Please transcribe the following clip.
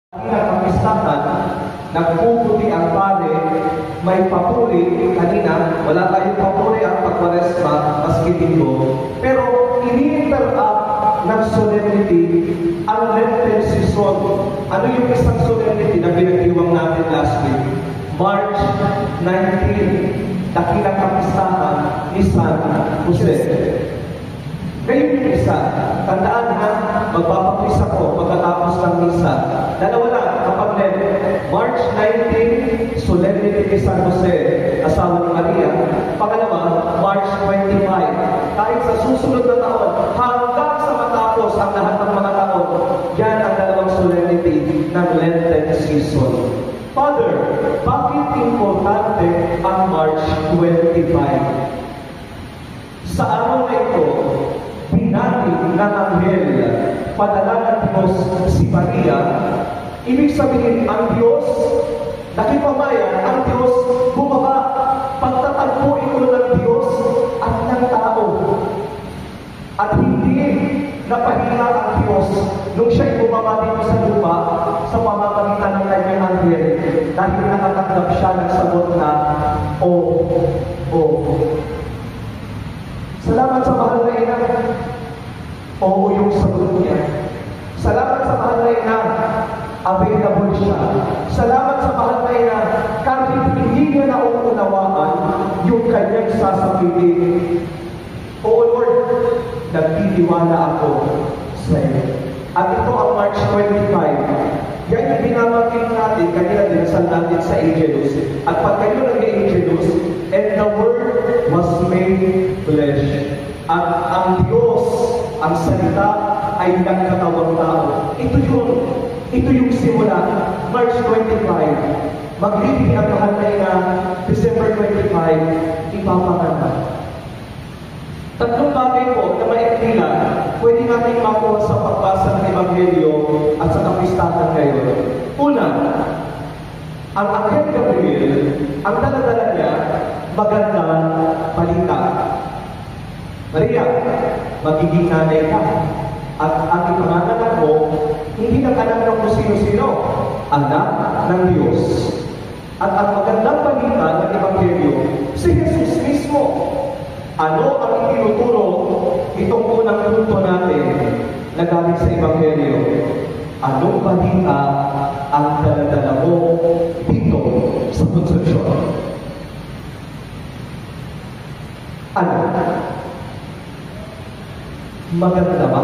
Pinakapistahan, nagpuputi ang pare, may papuri, kanina, wala tayong papuri ang pagwaresma, maski linggo. Pero, ini-interact ng solemnity ang Lenten season. Ano yung isang solemnity na pinag-iwang natin last week? March 19, dakilang kapistahan ni San Jose. Ngayon yung isa, tandaan ha, magpapapis ako pagkatapos ng misa. Dalawa lang, kapag March 19, Solemnity ni San Jose, asawa ni Maria. Pangalawa, March 25. Kahit sa susunod na taon, hanggang sa matapos ang lahat ng mga taon, yan ang dalawang solemnity ng Lenten season. Father, bakit importante ang March 25? Sa araw na ito, pinati ng anghel, padala ng Diyos si Maria. Ibig sabihin, ang Diyos, nakipamayan, ang Diyos bumaba, pagtatagpo ito ng Diyos at ng tao. At hindi napahila ang Diyos nung siya'y bumaba dito sa lupa sa pamamagitan ng kanyang anghel dahil nakatanggap siya ng sagot na, Salamat sa mahal na ina. Oo, yung sagot niya. Salamat sa mahal na ina. Available siya. Salamat sa mahal na ina. Kahit hindi niya nauunawaan yung kanyang sasabihin. Oo, Lord, nagtitiwala ako sa iyo. At ito ang March 25. Yan yung binabanggit natin, kanina din natin sa Angelus. At pag kayo nag-Angelus, and the Word was made flesh. At ang Diyos, ang salita, ay nagkatawang tao. Ito yung simula. March 25. Maglibig ang mahal na ina, December 25, ipapanganak. Tatlong bagay po na maikli lang, pwede natin makuha sa pagbasa ng Ebanghelyo at sa kapistahan ngayon. Una, ang Anghel Gabriel, ang dala-dala niya, magandang balita. Maria, magiging nanay ka. At ang ipanganak mo, hindi na anak ng kung sino-sino, anak ng Diyos. At ang magandang balita ng Ebanghelyo, si Jesus mismo. Ano ang itinuturo itong unang punto natin na galing sa Ebanghelyo? Anong balita ang dala-dala mo dito sa konsepsyon? Ano? Maganda ba?